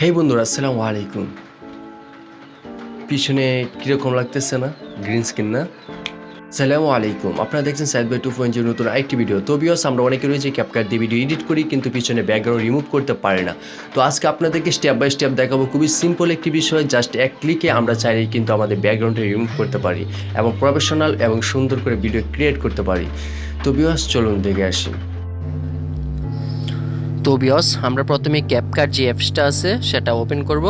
হেই বন্ধুরা, আসসালামু আলাইকুম। পিছনে কীরকম লাগতেছে না? গ্রিন স্ক্রিন না? আসসালামু আলাইকুম। আপনারা দেখছেন সাইদ বাই 2.0 নতুন আরেকটি ভিডিও। তো ভিউয়ার্স, আমরা অনেকে রয়েছে CapCut দিয়ে ভিডিও এডিট করি, কিন্তু পিছনে ব্যাকগ্রাউন্ড রিমুভ করতে পারি না। তো আজকে আপনাদেরকে স্টেপ বাই স্টেপ দেখাবো। খুবই সিম্পল একটি বিষয়, জাস্ট এক ক্লিকে আমরা চাইলেই কিন্তু আমাদের ব্যাকগ্রাউন্ডে রিমুভ করতে পারি এবং প্রফেশনাল এবং সুন্দর করে ভিডিও ক্রিয়েট করতে পারি। তো ভিউয়ার্স, চলুন দেখে আসি। তো ভিউয়ার্স, আমরা প্রথমে CapCut যে অ্যাপসটা আছে সেটা ওপেন করব।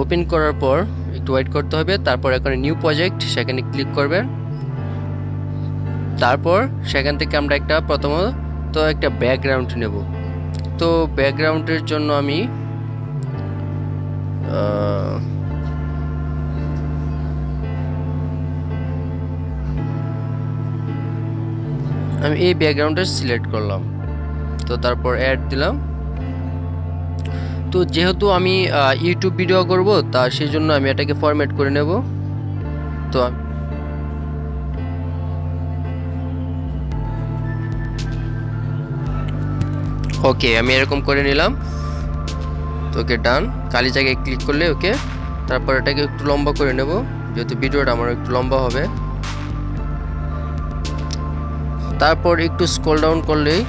ওপেন করার পর একটু ওয়েট করতে হবে। তারপর এখানে নিউ প্রজেক্ট, সেখানে ক্লিক করবেন। তারপর সেখান থেকে আমরা প্রথমত একটা ব্যাকগ্রাউন্ড নেব। তো ব্যাকগ্রাউন্ডের জন্য আমি এই ব্যাকগ্রাউন্ডটা সিলেক্ট করলাম। তো তারপর অ্যাড দিলাম। তো যেহেতু আমি ইউটিউব ভিডিও করব, সেই জন্য আমি এটাকে ফরম্যাট করে নেব। তো ওকে, আমি এরকম করে নিলাম। তো ওকে, ডান। কালি জায়গায় ক্লিক করলে ওকে। তারপর এটাকে একটু লম্বা করে নেব, যেহেতু ভিডিওটা আমার একটু লম্বা হবে। তারপর একটু স্ক্রল ডাউন করলেই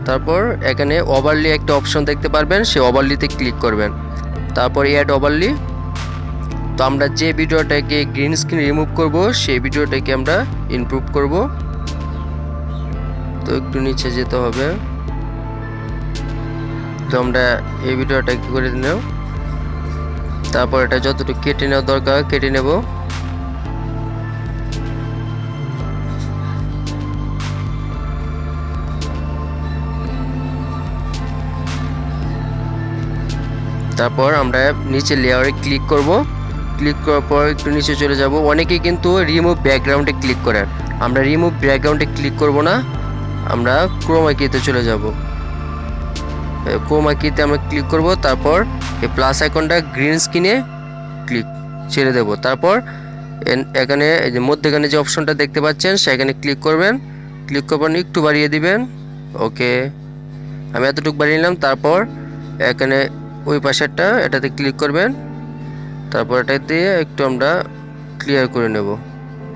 তারপর এখানে ওভারলি একটা অপশন দেখতে পারবেন, সেই ওভারলিতে ক্লিক করবেন। তারপর অ্যাড ওভারলি। তো আমরা যে ভিডিওটাকে গ্রিন স্ক্রিন রিমুভ করব, সেই ভিডিওটাকে আমরা ইমপ্রুভ করব। তো একটু নিচে যেতে হবে। তো আমরা এই ভিডিওটা কি করে নেব। তারপর এটা যতটুকু কেটে নেওয়া দরকার কেটে নেব। তারপর আমরা নিচে লেয়ারে ক্লিক করব। ক্লিক করার পর একটু নিচে চলে যাব। অনেকেই কিন্তু রিমুভ ব্যাকগ্রাউন্ডে ক্লিক করেন। আমরা রিমুভ ব্যাকগ্রাউন্ডে ক্লিক করব না, আমরা ক্রোমা কিতে চলে যাব। ক্রোমা কিতে আমরা ক্লিক করব। তারপর এই প্লাস আইকনটা গ্রিন স্ক্রিনে ক্লিক ছেড়ে দেব। তারপর এখানে এই যে মধ্যখানে যে অপশনটা দেখতে পাচ্ছেন, সেখানে ক্লিক করবেন। ক্লিক করবেন, একটু বাড়িয়ে দিবেন। ওকে, আমি এতটুকু বাড়িয়ে নিলাম। তারপর এখানে ওই পাশেরটা এটাতে ক্লিক করবেন। তারপর এটা দিয়ে একটু আমরা ক্লিয়ার করে নেব।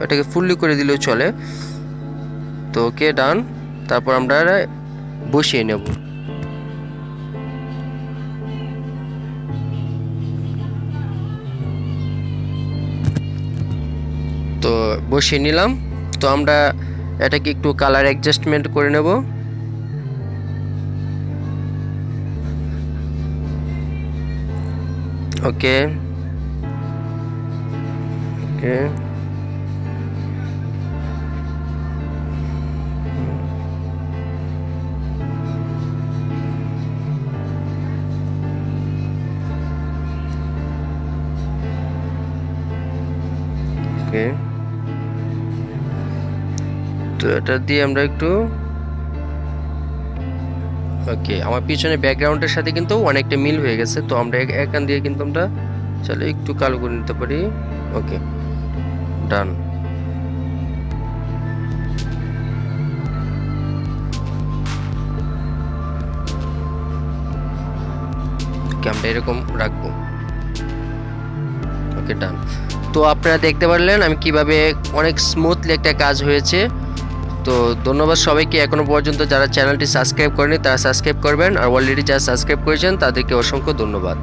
এটাকে ফুললি করে দিলেও চলে। তো ওকে, ডান। তারপর আমরা বসিয়ে নেব। তো বসিয়ে নিলাম। তো আমরা এটাকে একটু কালার অ্যাডজাস্টমেন্ট করে নেব। ওকে ওকে, ওকে। তো এটা দিয়ে আমরা একটু ওকে, আমার পিছনে ব্যাকগ্রাউন্ডের সাথে কিন্তু অনেকটা মিল হয়ে গেছে। তো আমরা এখান দিয়ে কিন্তু আমরা চলে একটু কালো করে নিতে পারি। ওকে, ডান। আমরা এরকম রাখবো। ওকে, ডান। তো আপনারা দেখতে পারলেন আমি কিভাবে অনেক স্মুথলি একটা কাজ হয়েছে। তো ধন্যবাদ সবাইকে। এখনো পর্যন্ত যারা চ্যানেলটি সাবস্ক্রাইব করেনি তারা সাবস্ক্রাইব করবেন, আর অলরেডি যারা সাবস্ক্রাইব করেছেন তাদেরকে অসংখ্য ধন্যবাদ।